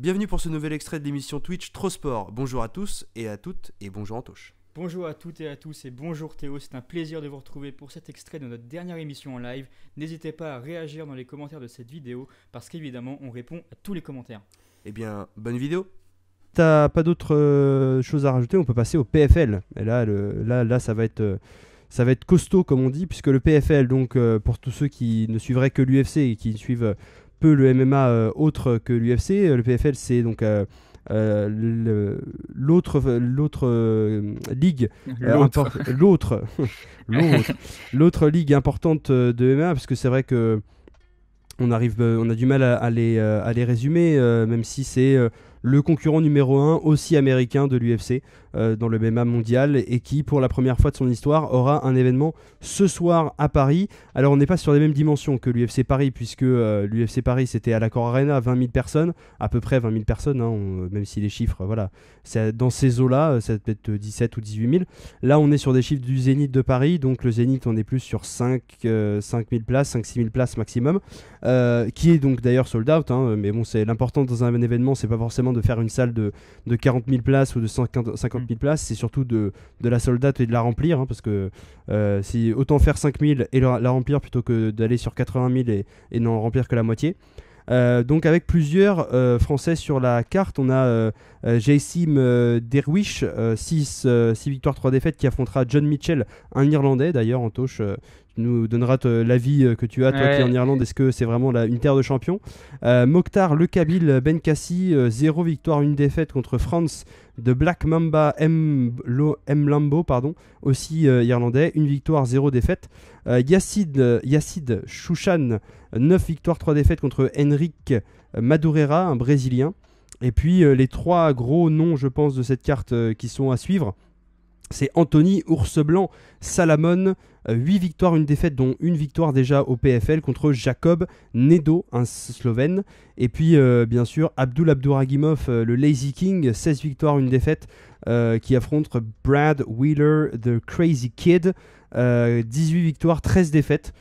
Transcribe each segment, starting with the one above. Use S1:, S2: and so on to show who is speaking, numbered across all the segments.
S1: Bienvenue pour ce nouvel extrait de l'émission Twitch Trop Sport. Bonjour à tous et à toutes et bonjour Antoche.
S2: Bonjour à toutes et à tous et bonjour Théo, c'est un plaisir de vous retrouver pour cet extrait de notre dernière émission en live. N'hésitez pas à réagir dans les commentaires de cette vidéo parce qu'évidemment on répond à tous les commentaires.
S1: Eh bien, bonne vidéo.
S3: T'as pas d'autres choses à rajouter, on peut passer au PFL. Et là ça va être costaud comme on dit, puisque le PFL, donc pour tous ceux qui ne suivraient que l'UFC et qui suivent peu le MMA autre que l'UFC, le PFL c'est donc l'autre ligue l'autre ligue importante de MMA, parce que c'est vrai que on a du mal à les résumer, même si c'est le concurrent numéro 1 aussi américain de l'UFC dans le MMA mondial, et qui pour la première fois de son histoire aura un événement ce soir à Paris. Alors on n'est pas sur les mêmes dimensions que l'UFC Paris, puisque l'UFC Paris c'était à l'Accor Arena, 20 000 personnes, à peu près 20 000 personnes, hein, même si les chiffres, voilà, c'est dans ces eaux-là, ça peut être 17 ou 18 000. Là on est sur des chiffres du Zénith de Paris, donc le Zénith on est plus sur 5 000 places, 5 6 000 places maximum, qui est donc d'ailleurs sold out, hein, mais bon, c'est l'important dans un événement, c'est pas forcément de faire une salle de 40 000 places ou de 50 000 places, c'est surtout de la sold out et de la remplir, hein, parce que si autant faire 5 000 et la remplir plutôt que d'aller sur 80 000 et n'en remplir que la moitié. Donc avec plusieurs Français sur la carte, on a Jaysim Derwish, 6 victoires 3 défaites, qui affrontera John Mitchell, un Irlandais d'ailleurs. Antoche, tu nous donneras l'avis que tu as, toi qui es en Irlande, est-ce que c'est vraiment une terre de champions. Mokhtar Le Khabil Benkassi, 0 victoire 1 défaite contre France de Black Mamba Lambo, aussi irlandais, 1 victoire 0 défaite. Yacid Chouchan, 9 victoires 3 défaites contre Henrique Madureira, un Brésilien. Et puis les 3 gros noms, je pense, de cette carte qui sont à suivre, c'est Anthony Ours Blanc Salamon, 8 victoires 1 défaite, dont 1 victoire déjà au PFL contre Jacob Nedo, un Slovène. Et puis bien sûr Abduragimov, le Lazy King, 16 victoires 1 défaite, qui affronte Brad Wheeler, the Crazy Kid, 18 victoires 13 défaites.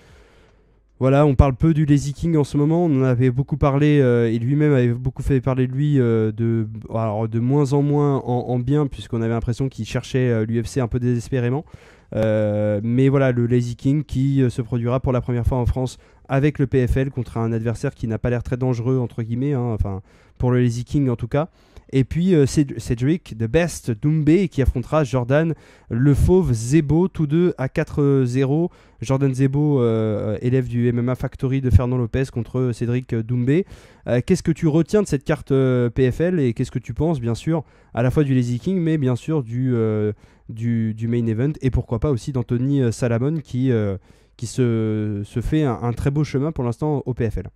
S3: Voilà, on parle peu du Lazy King en ce moment, on en avait beaucoup parlé, et lui-même avait beaucoup fait parler de lui, de moins en moins en bien, puisqu'on avait l'impression qu'il cherchait l'UFC un peu désespérément. Mais voilà, le Lazy King qui se produira pour la première fois en France avec le PFL contre un adversaire qui n'a pas l'air très dangereux, entre guillemets, hein, enfin pour le Lazy King en tout cas. Et puis Cédric The Best Doumbé qui affrontera Jordan Le Fauve Zebo, tous deux à 4-0. Jordan Zebo, élève du MMA Factory de Fernand Lopez, contre Cédric Doumbé. Qu'est-ce que tu retiens de cette carte PFL, et qu'est-ce que tu penses, bien sûr, à la fois du Lazy King, mais bien sûr du main event, et pourquoi pas aussi d'Anthony Salamon qui se fait un très beau chemin pour l'instant au PFL.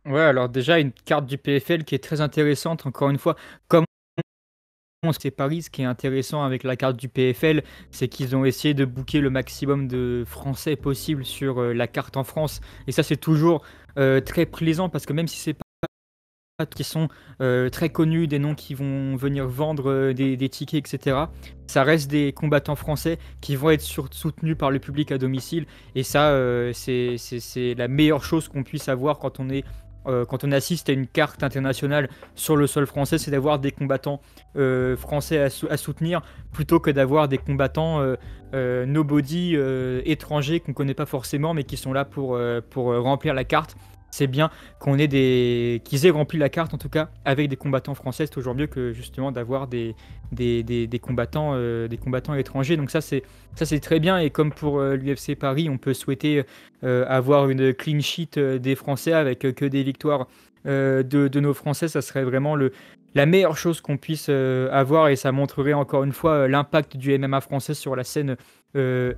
S2: Ouais, alors déjà une carte du PFL qui est très intéressante, encore une fois, comme c'est Paris, ce qui est intéressant avec la carte du PFL, c'est qu'ils ont essayé de booker le maximum de Français possible sur la carte en France, et ça c'est toujours très plaisant, parce que même si c'est pas qui sont très connus, des noms qui vont venir vendre des tickets, etc., ça reste des combattants français qui vont être soutenus par le public à domicile, et ça c'est la meilleure chose qu'on puisse avoir quand on assiste à une carte internationale sur le sol français, c'est d'avoir des combattants français à soutenir, plutôt que d'avoir des combattants nobody étrangers qu'on ne connaît pas forcément, mais qui sont là pour remplir la carte. C'est bien qu'ils aient rempli la carte, en tout cas, avec des combattants français. C'est toujours mieux que justement d'avoir des combattants étrangers. Donc ça c'est très bien. Et comme pour l'UFC Paris, on peut souhaiter avoir une clean sheet des Français avec que des victoires de nos Français. Ça serait vraiment la meilleure chose qu'on puisse avoir, et ça montrerait encore une fois l'impact du MMA français sur la scène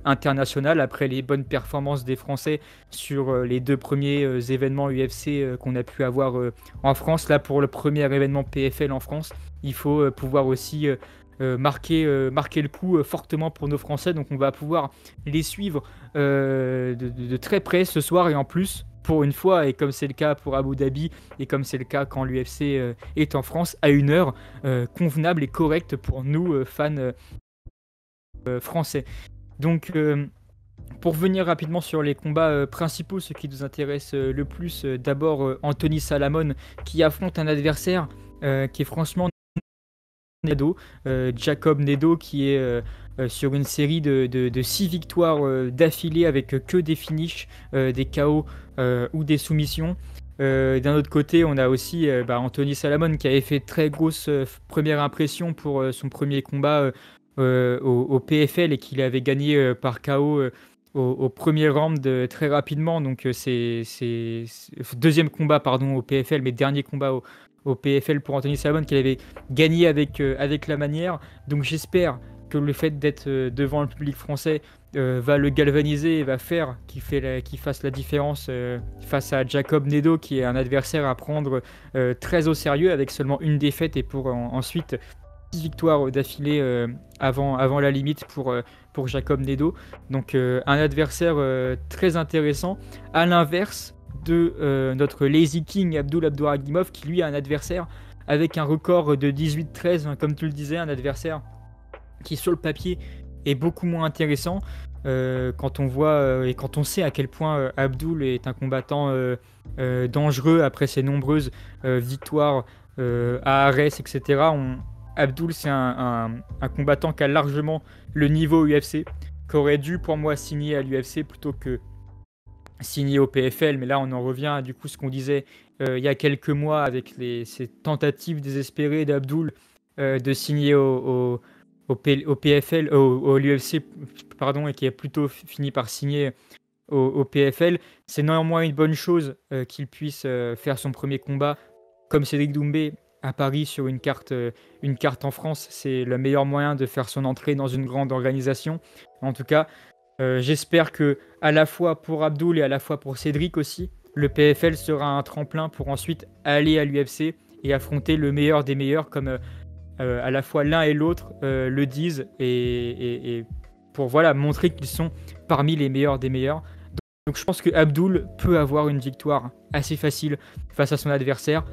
S2: internationale, après les bonnes performances des Français sur les 2 premiers événements UFC qu'on a pu avoir en France. Là, pour le premier événement PFL en France, il faut pouvoir aussi marquer le coup fortement pour nos Français. Donc on va pouvoir les suivre de très près ce soir, et en plus, pour une fois, et comme c'est le cas pour Abu Dhabi, et comme c'est le cas quand l'UFC est en France, à une heure convenable et correcte pour nous, fans français. Donc Pour venir rapidement sur les combats principaux, ce qui nous intéresse le plus, d'abord Anthony Salamone qui affronte un adversaire qui est franchement Nedo, Jacob Nedo qui est sur une série de 6 victoires d'affilée avec que des finishes, des KO ou des soumissions. D'un autre côté, on a aussi Anthony Salamone qui avait fait très grosse première impression pour son premier combat au PFL et qu'il avait gagné par KO au premier round très rapidement. Donc c'est deuxième combat pardon au PFL, mais dernier combat au PFL pour Anthony Salamone qu'il avait gagné avec la manière. Donc j'espère que le fait d'être devant le public français va le galvaniser et va faire qu'il fasse la différence face à Jacob Nedo qui est un adversaire à prendre très au sérieux avec seulement une défaite et pour ensuite 6 victoires d'affilée avant la limite pour Jacob Nedo. Donc un adversaire très intéressant à l'inverse de notre Lazy King Abdul Abdouragimov qui lui a un adversaire avec un record de 18-13 hein, comme tu le disais, un adversaire qui sur le papier est beaucoup moins intéressant quand on voit et quand on sait à quel point Abdul est un combattant dangereux après ses nombreuses victoires à Arès, etc. Abdul, c'est un combattant qui a largement le niveau UFC, qui aurait dû pour moi signer à l'UFC plutôt que signé au PFL, mais là on en revient à du coup ce qu'on disait il y a quelques mois avec ces tentatives désespérées d'Abdul de signer au PFL, au l'UFC, pardon, et qui a plutôt fini par signer au PFL. C'est néanmoins une bonne chose qu'il puisse faire son premier combat comme Cédric Doumbé à Paris sur une carte en France. C'est le meilleur moyen de faire son entrée dans une grande organisation. En tout cas, j'espère que à la fois pour Abdul et à la fois pour Cédric aussi, le PFL sera un tremplin pour ensuite aller à l'UFC et affronter le meilleur des meilleurs comme à la fois l'un et l'autre le disent et pour voilà, montrer qu'ils sont parmi les meilleurs des meilleurs. Donc je pense que Abdul peut avoir une victoire assez facile face à son adversaire.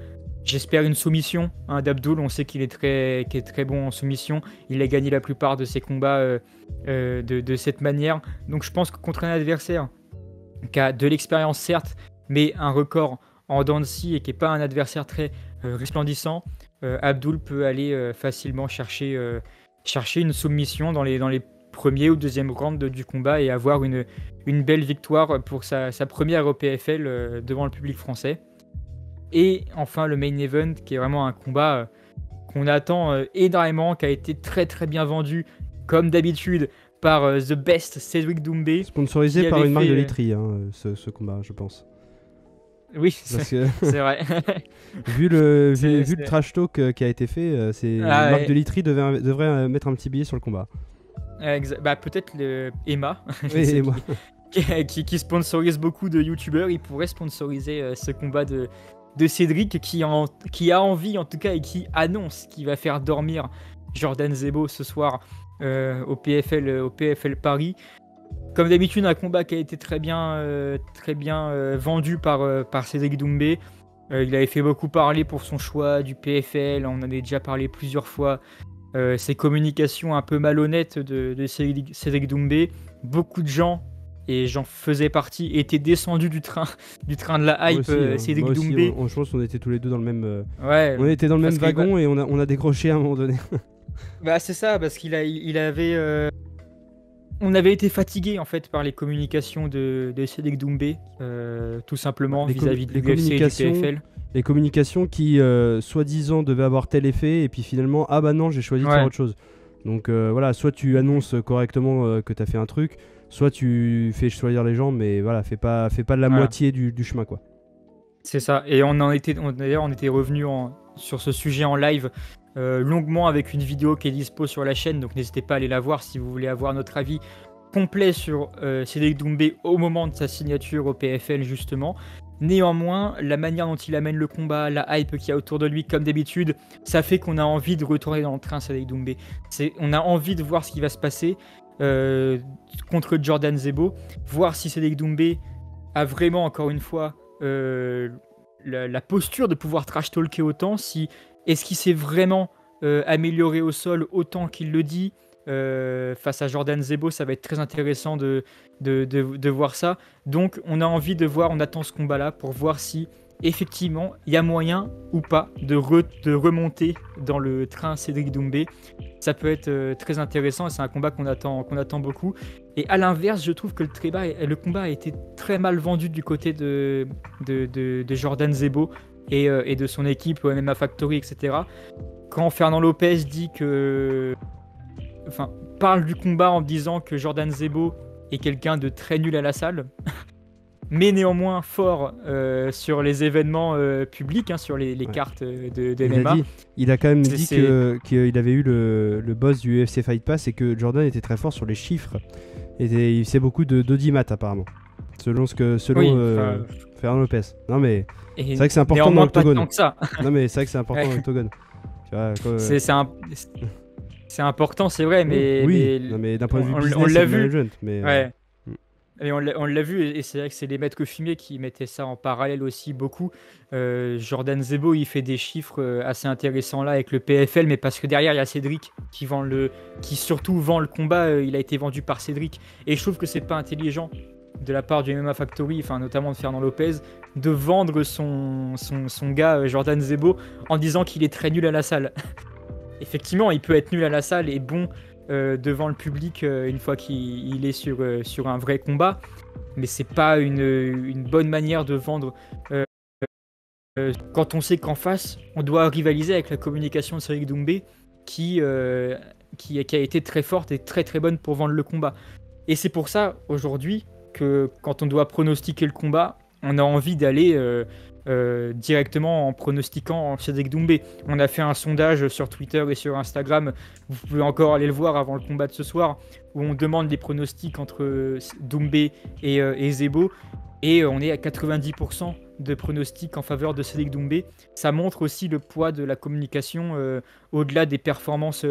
S2: J'espère une soumission d'Abdul. On sait qu'il est très bon en soumission. Il a gagné la plupart de ses combats de cette manière. Donc je pense que contre un adversaire qui a de l'expérience certes, mais un record en dents de scie et qui n'est pas un adversaire très resplendissant, Abdul peut aller facilement chercher une soumission dans les premiers ou deuxième rounds du combat et avoir une belle victoire pour sa première au PFL devant le public français. Et enfin le main event qui est vraiment un combat qu'on attend énormément, qui a été très très bien vendu comme d'habitude par The Best Cédric Doumbé.
S3: Sponsorisé par une marque de laiterie, ce combat, je pense.
S2: Oui, c'est vrai.
S3: vu le trash talk qui a été fait, une marque de laiterie devrait mettre un petit billet sur le combat.
S2: Peut-être Emma,
S3: oui, Emma.
S2: qui sponsorise beaucoup de youtubeurs. Il pourrait sponsoriser ce combat de Cédric qui a envie en tout cas et qui annonce qu'il va faire dormir Jordan Zebo ce soir au PFL Paris. Comme d'habitude, un combat qui a été très bien vendu par Cédric Doumbé. Il avait fait beaucoup parler pour son choix du PFL, on en avait déjà parlé plusieurs fois. Ses communications un peu malhonnêtes de Cédric Doumbé. Beaucoup de gens, et j'en faisais partie, étaient descendus du train de la hype aussi, Cédric Doumbé.
S3: Je pense qu'on était tous les deux dans le même,
S2: on
S3: était dans le même wagon et on a décroché à un moment donné.
S2: C'est ça, parce qu'il avait... On avait été fatigué en fait par les communications de Cédric Doumbé, tout simplement vis-à-vis de l'UFC et du PFL.
S3: Les communications qui, soi-disant, devaient avoir tel effet, et puis finalement, ah bah non, j'ai choisi de faire autre chose. Donc voilà, soit tu annonces correctement que t'as fait un truc, soit tu fais choisir les gens, mais voilà, fais pas de la moitié du chemin, quoi.
S2: C'est ça, et d'ailleurs on était revenu sur ce sujet en live longuement avec une vidéo qui est dispo sur la chaîne, donc n'hésitez pas à aller la voir si vous voulez avoir notre avis complet sur Cédric Doumbé au moment de sa signature au PFL justement. Néanmoins, la manière dont il amène le combat, la hype qu'il y a autour de lui, comme d'habitude, ça fait qu'on a envie de retourner dans le train Cédric Doumbé. On a envie de voir ce qui va se passer contre Jordan Zebo, voir si Cédric Doumbé a vraiment, encore une fois, la posture de pouvoir trash-talker autant, est-ce qu'il s'est vraiment amélioré au sol autant qu'il le dit, face à Jordan Zebo, ça va être très intéressant de voir ça. Donc on a envie de voir, on attend ce combat-là pour voir si effectivement il y a moyen ou pas de remonter dans le train Cédric Doumbé. Ça peut être très intéressant et c'est un combat qu'on attend beaucoup. Et à l'inverse, je trouve que le combat a été très mal vendu du côté de Jordan Zebo et de son équipe au MMA Factory, etc. Quand Fernand Lopez parle du combat en disant que Jordan Zebo est quelqu'un de très nul à la salle, mais néanmoins fort sur les événements publics, sur les cartes de MMA.
S3: Il a quand même dit qu'il avait eu le boss du UFC Fight Pass et que Jordan était très fort sur les chiffres. Et il sait beaucoup d'audimat apparemment, selon Fernand Lopez. Non mais c'est vrai que c'est important dans l'octogone. Non mais c'est vrai que c'est important dans l'octogone.
S2: C'est important, c'est vrai, mais
S3: mais d'un point de vue business,
S2: on l'a vu.
S3: Mais
S2: Et on l'a vu, et c'est vrai que c'est les maîtres fumiers qui mettaient ça en parallèle aussi beaucoup. Jordan Zebo, il fait des chiffres assez intéressants là avec le PFL, mais parce que derrière, il y a Cédric qui surtout vend le combat. Il a été vendu par Cédric. Et je trouve que c'est pas intelligent de la part du MMA Factory, notamment de Fernand Lopez, de vendre son gars Jordan Zebo en disant qu'il est très nul à la salle. Effectivement, il peut être nul à la salle et bon devant le public une fois qu'il est sur un vrai combat, mais c'est pas une bonne manière de vendre quand on sait qu'en face on doit rivaliser avec la communication de Cédric Doumbé qui a été très forte et très très bonne pour vendre le combat. Et c'est pour ça aujourd'hui que quand on doit pronostiquer le combat, on a envie d'aller directement en pronostiquant Cédric Doumbé. On a fait un sondage sur Twitter et sur Instagram, vous pouvez encore aller le voir avant le combat de ce soir, où on demande des pronostics entre Doumbé et Zebo, et on est à 90% de pronostics en faveur de Cédric Doumbé. Ça montre aussi le poids de la communication au-delà des performances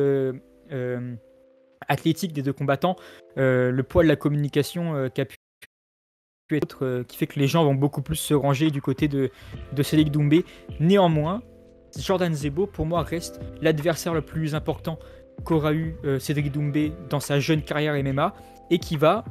S2: athlétiques des deux combattants, le poids de la communication qu'a pu être, qui fait que les gens vont beaucoup plus se ranger du côté de Cédric Doumbé. Néanmoins, Jordan Zebo, pour moi, reste l'adversaire le plus important qu'aura eu Cédric Doumbé dans sa jeune carrière MMA et qui va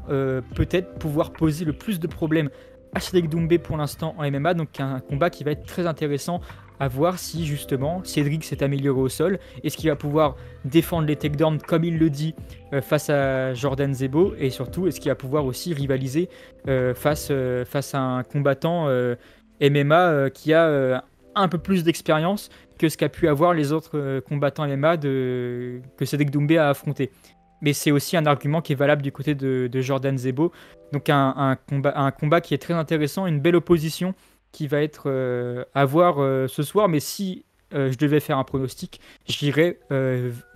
S2: peut-être pouvoir poser le plus de problèmes à Cédric Doumbé pour l'instant en MMA. Donc un combat qui va être très intéressant à voir si justement Cédric s'est amélioré au sol. Est-ce qu'il va pouvoir défendre les takedowns comme il le dit face à Jordan Zebo, et surtout est-ce qu'il va pouvoir aussi rivaliser face à un combattant MMA qui a un peu plus d'expérience que ce qu'a pu avoir les autres combattants MMA que Cédric Doumbé a affronté. Mais c'est aussi un argument qui est valable du côté de Jordan Zebo. Donc un combat qui est très intéressant, une belle opposition qui va être à voir ce soir. Mais si je devais faire un pronostic, j'irais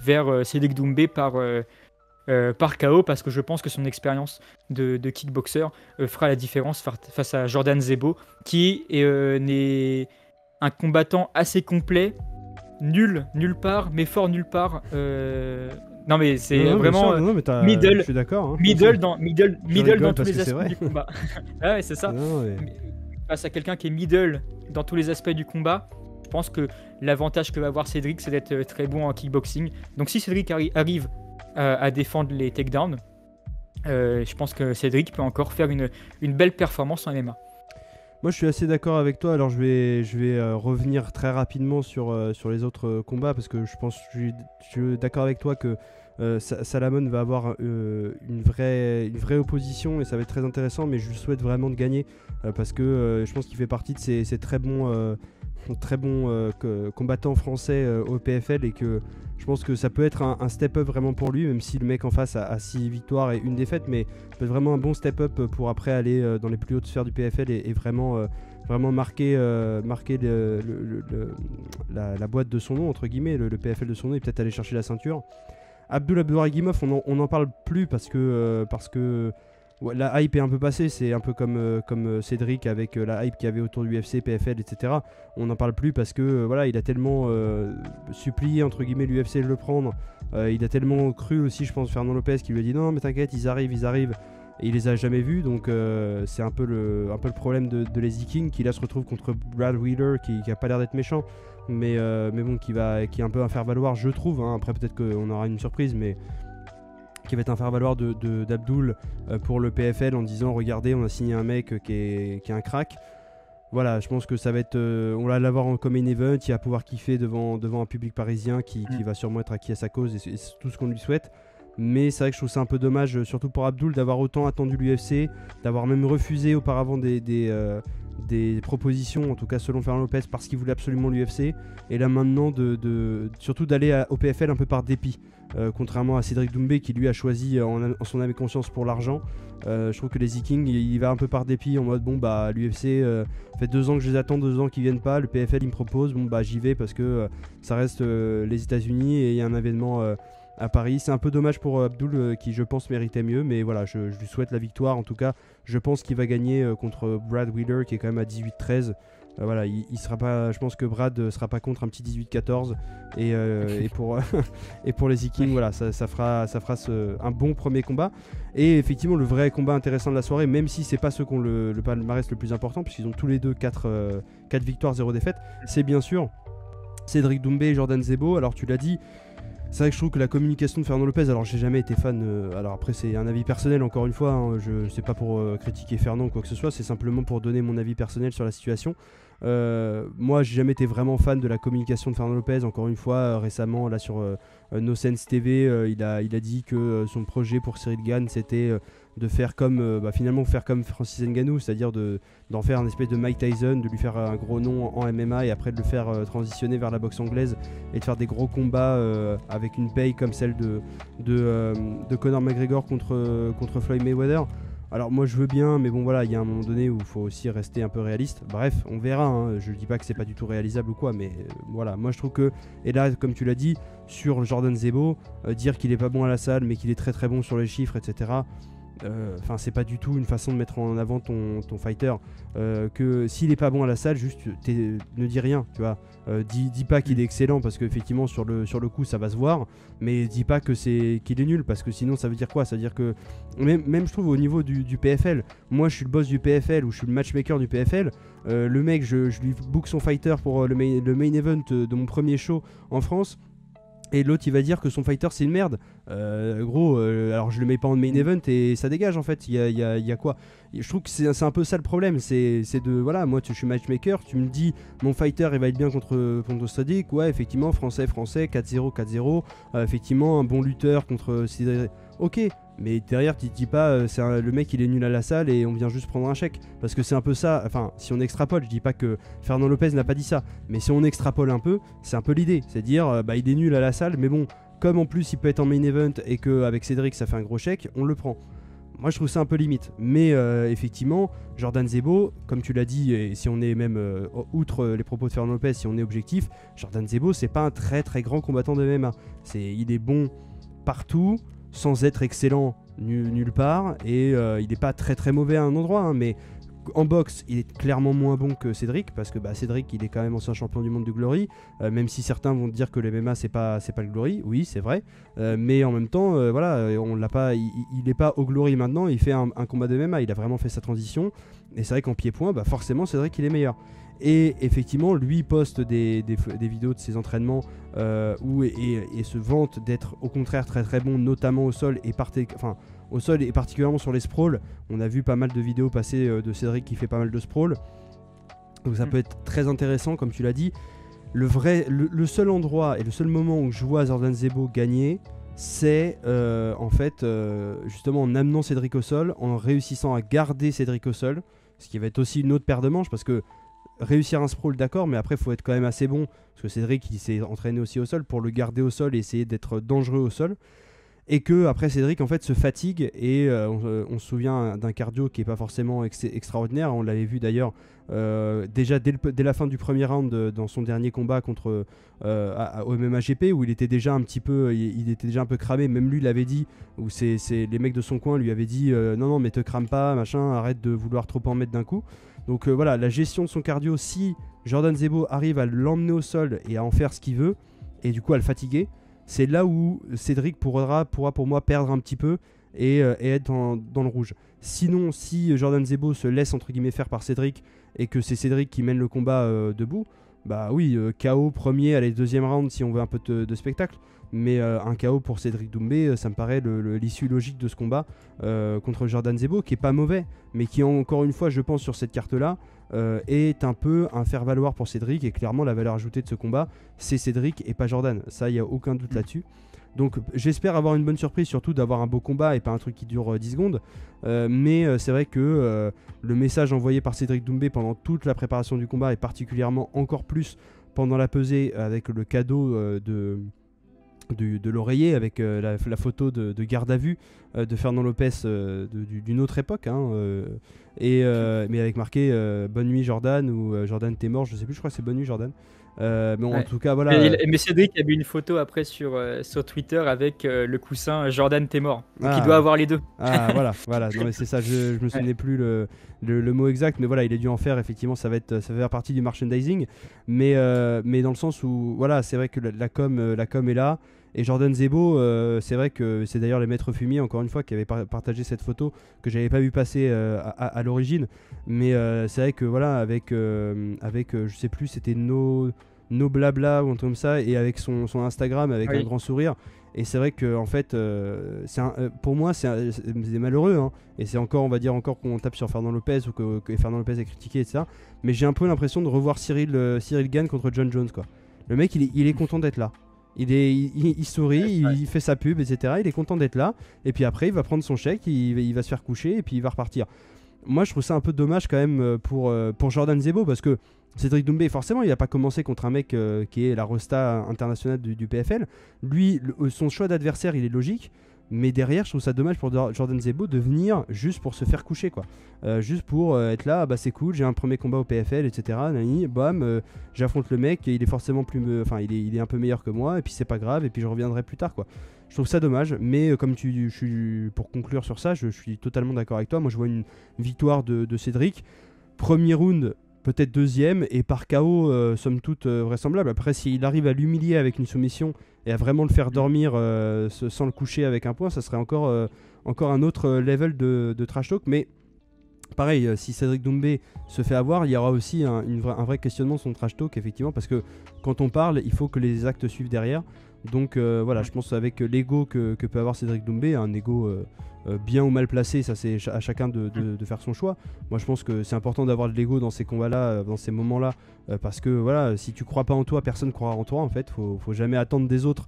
S2: vers Cédric Doumbé par KO, parce que je pense que son expérience de kickboxer fera la différence face à Jordan Zebo, qui n'est un combattant assez complet, nulle part, mais fort nulle part. Non mais c'est vraiment middle.
S3: Je suis d'accord. Hein,
S2: middle dans tous les aspects du combat. Ah ouais, c'est ça. Face à quelqu'un qui est middle dans tous les aspects du combat, je pense que l'avantage que va avoir Cédric, c'est d'être très bon en kickboxing. Donc si Cédric arrive à défendre les takedowns, je pense que Cédric peut encore faire une belle performance en MMA.
S3: Moi je suis assez d'accord avec toi. Alors je vais revenir très rapidement sur les autres combats, parce que je suis d'accord avec toi que Salamon va avoir une vraie opposition et ça va être très intéressant, mais je lui souhaite vraiment de gagner parce que je pense qu'il fait partie de ces très bons combattants français au PFL, et que je pense que ça peut être un step-up vraiment pour lui, même si le mec en face a 6 victoires et 1 défaite, mais ça peut être vraiment un bon step-up pour après aller dans les plus hautes sphères du PFL et vraiment marquer la boîte de son nom, entre guillemets, le PFL de son nom, et peut-être aller chercher la ceinture. Abdulagimov, on n'en parle plus parce que ouais, la hype est un peu passée. C'est un peu comme Cédric avec la hype qu'il y avait autour du UFC, PFL, etc. On n'en parle plus parce que voilà, il a tellement supplié entre guillemets l'UFC de le prendre. Il a tellement cru aussi, je pense, Fernand Lopez, qui lui a dit non mais t'inquiète, ils arrivent. Et il les a jamais vus, donc c'est un peu le problème de Lazy King, qui là se retrouve contre Brad Wheeler, qui a pas l'air d'être méchant, mais bon, qui est un peu un faire valoir, je trouve. Hein. Après peut-être qu'on aura une surprise, mais qui va être un faire-valoir d'Abdul pour le PFL en disant regardez, on a signé un mec qui est un crack. Voilà, je pense que ça va être. On va l'avoir comme main event, il va pouvoir kiffer devant un public parisien qui va sûrement être acquis à sa cause et c'est tout ce qu'on lui souhaite. Mais c'est vrai que je trouve ça un peu dommage, surtout pour Abdul, d'avoir autant attendu l'UFC, d'avoir même refusé auparavant des propositions, en tout cas selon Fernand Lopez, parce qu'il voulait absolument l'UFC. Et là maintenant, surtout d'aller au PFL un peu par dépit. Contrairement à Cédric Doumbé qui lui a choisi en son âme et conscience pour l'argent. Je trouve que les Z-King il va un peu par dépit en mode bon bah l'UFC fait 2 ans que je les attends, 2 ans qu'ils viennent pas, le PFL il me propose, bon bah j'y vais parce que ça reste les États-Unis et il y a un événement à Paris. C'est un peu dommage pour Abdul qui je pense méritait mieux, mais voilà, je lui souhaite la victoire. En tout cas je pense qu'il va gagner contre Brad Wheeler qui est quand même à 18-13. Voilà, il sera pas, je pense que Brad sera pas contre un petit 18-14 et pour les Z-King, voilà, ça fera un bon premier combat. Et effectivement, le vrai combat intéressant de la soirée, même si c'est pas ceux qui ont le palmarès le plus important, puisqu'ils ont tous les deux 4 victoires, 0 défaites, c'est bien sûr Cédric Doumbé et Jordan Zebo. Alors tu l'as dit, c'est vrai que je trouve que la communication de Fernand Lopez, alors j'ai jamais été fan, alors après c'est un avis personnel encore une fois, hein, je sais pas pour critiquer Fernand ou quoi que ce soit, c'est simplement pour donner mon avis personnel sur la situation. Moi j'ai jamais été vraiment fan de la communication de Fernand Lopez, encore une fois récemment là sur No Sense TV, il a dit que son projet pour Cyril Gane c'était de faire comme finalement faire comme Francis Ngannou, c'est-à-dire d'en faire un espèce de Mike Tyson, de lui faire un gros nom en MMA et après de le faire transitionner vers la boxe anglaise et de faire des gros combats avec une paye comme celle de Conor McGregor contre Floyd Mayweather. Alors moi je veux bien, mais bon voilà, il y a un moment donné où il faut aussi rester un peu réaliste. Bref, on verra, hein. Je dis pas que c'est pas du tout réalisable ou quoi, mais voilà, moi je trouve que, et là comme tu l'as dit, sur Jordan Zebo, dire qu'il est pas bon à la salle mais qu'il est très très bon sur les chiffres, etc. Enfin c'est pas du tout une façon de mettre en avant ton fighter. Que s'il est pas bon à la salle, juste ne dis rien, tu vois. Dis pas qu'il est excellent parce qu'effectivement sur le coup ça va se voir, mais dis pas que qu'il est nul parce que sinon ça veut dire quoi? Ça veut dire que même je trouve au niveau du PFL, moi je suis le boss du PFL ou je suis le matchmaker du PFL, le mec je lui book son fighter pour le main event de mon premier show en France. Et l'autre il va dire que son fighter c'est une merde. Gros, alors je le mets pas en main event et ça dégage en fait. Il y a quoi? Je trouve que c'est un peu ça le problème. C'est de voilà, moi je suis matchmaker, tu me dis mon fighter il va être bien contre Sadiq. Ouais, effectivement, français, 4-0, 4-0. Effectivement, un bon lutteur contre Cédric. Ok, mais derrière tu te dis pas le mec il est nul à la salle et on vient juste prendre un chèque. Parce que c'est un peu ça, enfin si on extrapole, je dis pas que Fernand Lopez n'a pas dit ça, mais si on extrapole un peu, c'est un peu l'idée. C'est dire il est nul à la salle, mais bon, comme en plus il peut être en main event et qu'avec Cédric ça fait un gros chèque, on le prend. Moi je trouve ça un peu limite, mais effectivement Jordan Zebo, comme tu l'as dit, et si on est même outre les propos de Fernand Lopez, si on est objectif, Jordan Zebo c'est pas un très très grand combattant de MMA. Il est bon partout, sans être excellent nulle part, et il n'est pas très très mauvais à un endroit, hein, mais en boxe il est clairement moins bon que Cédric, parce que Cédric il est quand même ancien champion du monde du Glory, même si certains vont dire que le MMA c'est pas le Glory, oui c'est vrai, mais en même temps voilà, on l'a pas, il est pas au Glory maintenant, il fait un combat de MMA, il a vraiment fait sa transition, et c'est vrai qu'en pied-point forcément Cédric il est meilleur. Et effectivement, lui poste des vidéos de ses entraînements et se vante d'être au contraire très très bon, notamment au sol au sol et particulièrement sur les sprawls. On a vu pas mal de vidéos passer de Cédric qui fait pas mal de sprawls. Donc ça peut être très intéressant, comme tu l'as dit. Le seul endroit et le seul moment où je vois Jordan Zebo gagner, c'est en fait justement en amenant Cédric au sol, en réussissant à garder Cédric au sol, ce qui va être aussi une autre paire de manches parce que réussir un sprawl d'accord, mais après il faut être quand même assez bon parce que Cédric il s'est entraîné aussi au sol pour le garder au sol et essayer d'être dangereux au sol, et que après Cédric en fait se fatigue et on se souvient d'un cardio qui est pas forcément extraordinaire. On l'avait vu d'ailleurs déjà dès la fin du premier round dans son dernier combat contre au MMA-GP où il était déjà un peu cramé. Même lui l'avait dit, où les mecs de son coin lui avaient dit non mais te crame pas machin, arrête de vouloir trop en mettre d'un coup. Donc voilà, la gestion de son cardio, si Jordan Zebo arrive à l'emmener au sol et à en faire ce qu'il veut et du coup à le fatiguer, c'est là où Cédric pourra pour moi perdre un petit peu et être dans le rouge. Sinon, si Jordan Zebo se laisse entre guillemets faire par Cédric et que c'est Cédric qui mène le combat debout, bah oui, KO premier, allez, deuxième round si on veut un peu de spectacle. Mais un KO pour Cédric Doumbé, ça me paraît l'issue logique de ce combat contre Jordan Zebo, qui est pas mauvais, mais qui encore une fois, je pense, sur cette carte-là, est un peu un faire-valoir pour Cédric. Et clairement, la valeur ajoutée de ce combat, c'est Cédric et pas Jordan. Ça, il n'y a aucun doute là-dessus. Donc j'espère avoir une bonne surprise, surtout d'avoir un beau combat et pas un truc qui dure 10 secondes. Mais c'est vrai que le message envoyé par Cédric Doumbé pendant toute la préparation du combat, et particulièrement encore plus pendant la pesée avec le cadeau de l'oreiller, avec la photo de garde à vue de Fernand Lopez d'une autre époque, hein, mais avec marqué Bonne nuit Jordan, ou Jordan t'es mort, je sais plus, je crois que c'est Bonne nuit Jordan. Bon, en tout cas, voilà.
S2: Mais Cédric a mis une photo après sur Twitter avec le coussin Jordan t'es mort. Donc il doit avoir les deux.
S3: Ah, voilà. Non, mais c'est ça, je me souvenais plus le mot exact, mais voilà, il a dû en faire, effectivement, ça va faire partie du merchandising. Mais dans le sens où, voilà, c'est vrai que la com est là. Et Jordan Zebo, c'est vrai que c'est d'ailleurs les maîtres fumiers, encore une fois, qui avaient partagé cette photo que j'avais pas vu passer à l'origine. Mais c'est vrai que voilà, avec je sais plus, c'était No Blabla ou un truc comme ça, et avec son Instagram avec un grand sourire. Et c'est vrai que en fait, pour moi, c'est malheureux, hein. Et c'est encore, on va dire encore qu'on tape sur Fernand Lopez, ou que Fernand Lopez est critiqué, etc. Mais j'ai un peu l'impression de revoir Cyril Gane contre John Jones, quoi. Le mec, il est content d'être là. Il sourit, il fait sa pub, etc. Il est content d'être là. Et puis après, il va prendre son chèque, il va se faire coucher, et puis il va repartir. Moi, je trouve ça un peu dommage quand même pour Jordan Zebo, parce que Cédric Doumbé, forcément, il n'a pas commencé contre un mec qui est la Rosta internationale du PFL. Lui, son choix d'adversaire, il est logique. Mais derrière, je trouve ça dommage pour Jordan Zebo de venir juste pour se faire coucher, quoi. Juste pour être là, bah c'est cool, j'ai un premier combat au PFL, etc. Nani, bam, j'affronte le mec, et il est forcément il est un peu meilleur que moi, et puis c'est pas grave, et puis je reviendrai plus tard, quoi. Je trouve ça dommage, mais comme pour conclure sur ça, je suis totalement d'accord avec toi. Moi, je vois une victoire de Cédric. Premier round, peut-être deuxième, et par KO, somme toute vraisemblable. Après, s'il arrive à l'humilier avec une soumission et à vraiment le faire dormir sans le coucher avec un point, ça serait encore un autre level de trash talk. Mais pareil, si Cédric Doumbé se fait avoir, il y aura aussi un vrai questionnement de son trash talk, effectivement, parce que quand on parle, il faut que les actes suivent derrière. Donc voilà, je pense avec l'ego que peut avoir Cédric Doumbé, un ego bien ou mal placé, ça c'est à chacun de faire son choix. Moi je pense que c'est important d'avoir de l'ego dans ces combats-là, dans ces moments-là, parce que voilà, si tu crois pas en toi, personne croira en toi, en fait. Faut jamais attendre des autres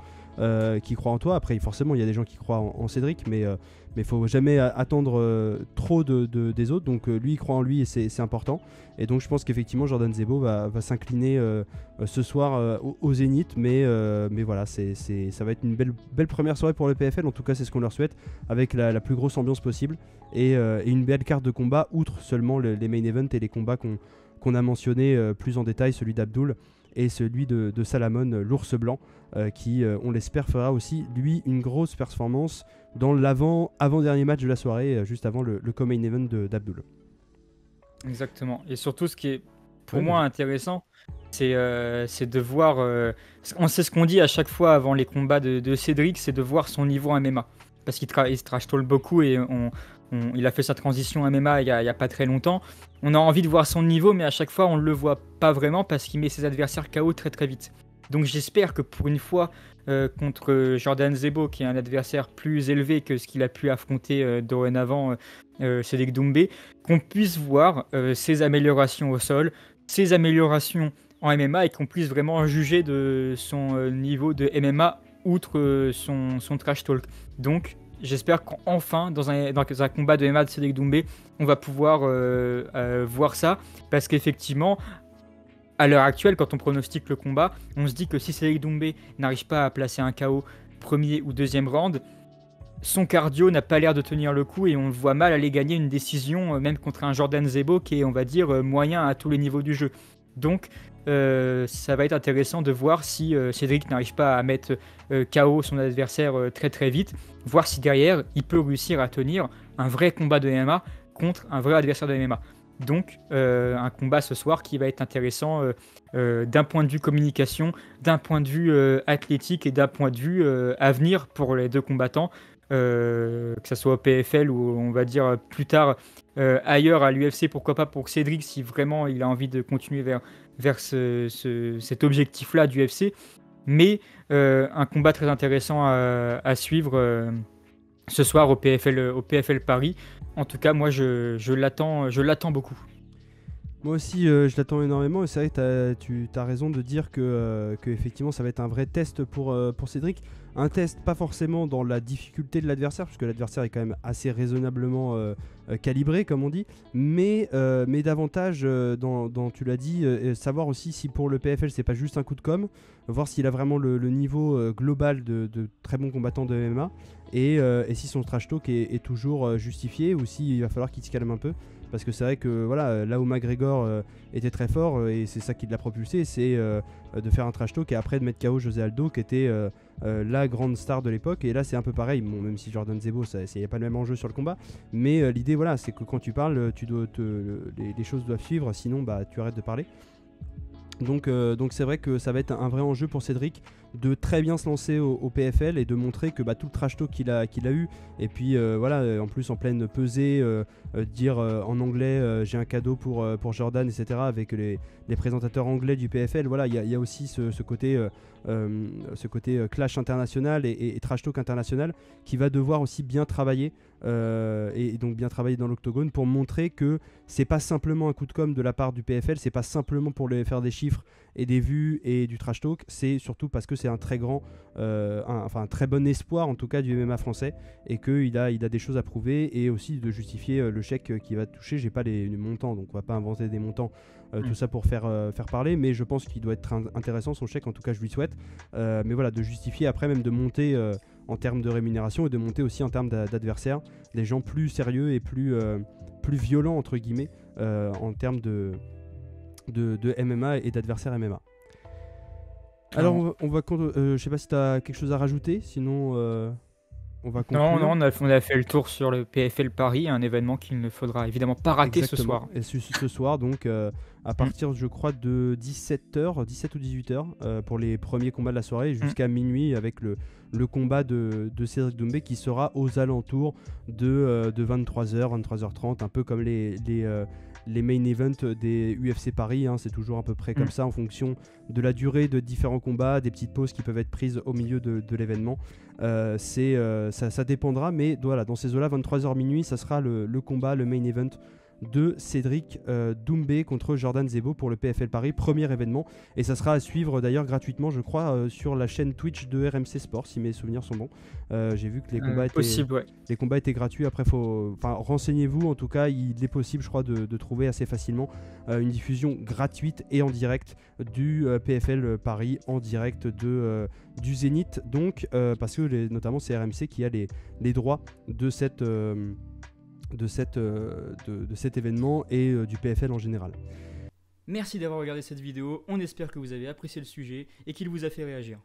S3: qui croient en toi. Après, forcément, il y a des gens qui croient en Cédric, mais faut jamais attendre trop des autres. Donc lui, il croit en lui, et c'est important. Et donc je pense qu'effectivement Jordan Zebo va s'incliner ce soir au Zénith, mais voilà, ça va être une belle première soirée pour le PFL. En tout cas, c'est ce qu'on leur souhaite, avec la plus grosse ambiance possible, et une belle carte de combat, outre seulement les main events et les combats qu'on a mentionnés plus en détail, celui d'Abdul et celui de Salamon, l'ours blanc, qui, on l'espère, fera aussi, lui, une grosse performance dans l'avant-dernier match de la soirée, juste avant le co-main event d'Abdul.
S2: Exactement. Et surtout, ce qui est pour moi intéressant, c'est de voir... on sait ce qu'on dit à chaque fois avant les combats de Cédric, c'est de voir son niveau en MMA. Parce qu'il se trash talk beaucoup, et il a fait sa transition MMA il y a pas très longtemps. On a envie de voir son niveau, mais à chaque fois, on ne le voit pas vraiment parce qu'il met ses adversaires KO très très vite. Donc j'espère que pour une fois, contre Jordan Zebo, qui est un adversaire plus élevé que ce qu'il a pu affronter dorénavant, Cédric Doumbé, qu'on puisse voir ses améliorations au sol, ses améliorations en MMA, et qu'on puisse vraiment juger de son niveau de MMA outre son trash talk. Donc j'espère qu'enfin, dans un combat de MMA de Cédric Doumbé, on va pouvoir voir ça, parce qu'effectivement, à l'heure actuelle, quand on pronostique le combat, on se dit que si Cédric Doumbé n'arrive pas à placer un KO premier ou deuxième round, son cardio n'a pas l'air de tenir le coup, et on le voit mal aller gagner une décision, même contre un Jordan Zebo qui est, on va dire, moyen à tous les niveaux du jeu. Donc ça va être intéressant de voir si Cédric n'arrive pas à mettre KO son adversaire très très vite, voir si derrière il peut réussir à tenir un vrai combat de MMA contre un vrai adversaire de MMA. Donc un combat ce soir qui va être intéressant d'un point de vue communication, d'un point de vue athlétique, et d'un point de vue avenir pour les deux combattants, que ce soit au PFL ou, on va dire, plus tard ailleurs à l'UFC, pourquoi pas pour Cédric, si vraiment il a envie de continuer vers cet objectif-là du UFC. Mais un combat très intéressant à suivre ce soir au PFL Paris. En tout cas, moi, je l'attends beaucoup.
S3: Moi aussi, je l'attends énormément et c'est vrai que tu as raison de dire que effectivement ça va être un vrai test pour Cédric. Un test pas forcément dans la difficulté de l'adversaire, puisque l'adversaire est quand même assez raisonnablement calibré, comme on dit, mais davantage dans, tu l'as dit, savoir aussi si pour le PFL c'est pas juste un coup de com', voir s'il a vraiment le niveau global de très bon combattant de MMA et si son trash talk est toujours justifié ou s'il va falloir qu'il se calme un peu. Parce que c'est vrai que voilà, là où McGregor était très fort, et c'est ça qui l'a propulsé, c'est de faire un trash talk et après de mettre KO José Aldo qui était la grande star de l'époque. Et là c'est un peu pareil, bon, même si Jordan Zebo, il n'y a pas le même enjeu sur le combat, mais l'idée voilà, c'est que quand tu parles, les choses doivent suivre, sinon bah, tu arrêtes de parler. Donc c'est vrai que ça va être un vrai enjeu pour Cédric de très bien se lancer au PFL et de montrer que bah, tout le trash talk qu'il a eu, et puis voilà, en plus en pleine pesée, dire en anglais j'ai un cadeau pour Jordan, etc., avec les présentateurs anglais du PFL, voilà, il y a aussi ce côté clash international et trash talk international qui va devoir aussi bien travailler, et donc bien travailler dans l'octogone pour montrer que c'est pas simplement un coup de com' de la part du PFL, c'est pas simplement pour faire des chiffres et des vues et du trash talk, c'est surtout parce que c'est un très grand, un très bon espoir en tout cas du MMA français, et qu'il a des choses à prouver, et aussi de justifier le chèque qu'il va toucher. J'ai pas les montants, donc on va pas inventer des montants, tout ça pour faire parler, mais je pense qu'il doit être intéressant son chèque, en tout cas je lui souhaite, mais voilà, de justifier après, même de monter en termes de rémunération, et de monter aussi en termes d'adversaires, des gens plus sérieux et plus violents entre guillemets, en termes de MMA et d'adversaires MMA. Alors on va je sais pas si tu as quelque chose à rajouter, sinon on va conclure.
S2: Non, on a fait le tour sur le PFL Paris, un événement qu'il ne faudra évidemment pas rater. Exactement. Ce soir.
S3: Et ce soir, donc à partir je crois de 17h, 17 ou 18h, pour les premiers combats de la soirée, jusqu'à minuit avec le combat de Cédric Doumbé qui sera aux alentours de 23h, 23h30, un peu comme les main events des UFC Paris, hein, c'est toujours à peu près comme ça en fonction de la durée de différents combats, des petites pauses qui peuvent être prises au milieu de l'événement. Ça dépendra, mais voilà, dans ces eaux-là, 23h minuit, ça sera le combat, le main event de Cédric Doumbé contre Jordan Zebo pour le PFL Paris, premier événement, et ça sera à suivre d'ailleurs gratuitement, je crois, sur la chaîne Twitch de RMC Sport, si mes souvenirs sont bons. J'ai vu que les combats étaient gratuits. Après, renseignez-vous, en tout cas il est possible, je crois, de trouver assez facilement une diffusion gratuite et en direct du PFL Paris, en direct du Zénith, donc parce que notamment c'est RMC qui a les droits de cet événement et du PFL en général.
S2: Merci d'avoir regardé cette vidéo, on espère que vous avez apprécié le sujet et qu'il vous a fait réagir.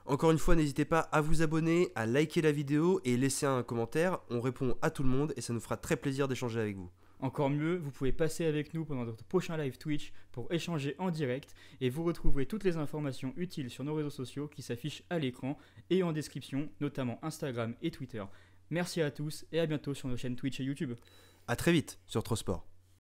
S1: Encore une fois, n'hésitez pas à vous abonner, à liker la vidéo et laisser un commentaire, on répond à tout le monde et ça nous fera très plaisir d'échanger avec vous.
S2: Encore mieux, vous pouvez passer avec nous pendant notre prochain live Twitch pour échanger en direct, et vous retrouverez toutes les informations utiles sur nos réseaux sociaux qui s'affichent à l'écran et en description, notamment Instagram et Twitter. Merci à tous et à bientôt sur nos chaînes Twitch et YouTube.
S1: A très vite sur Trosport.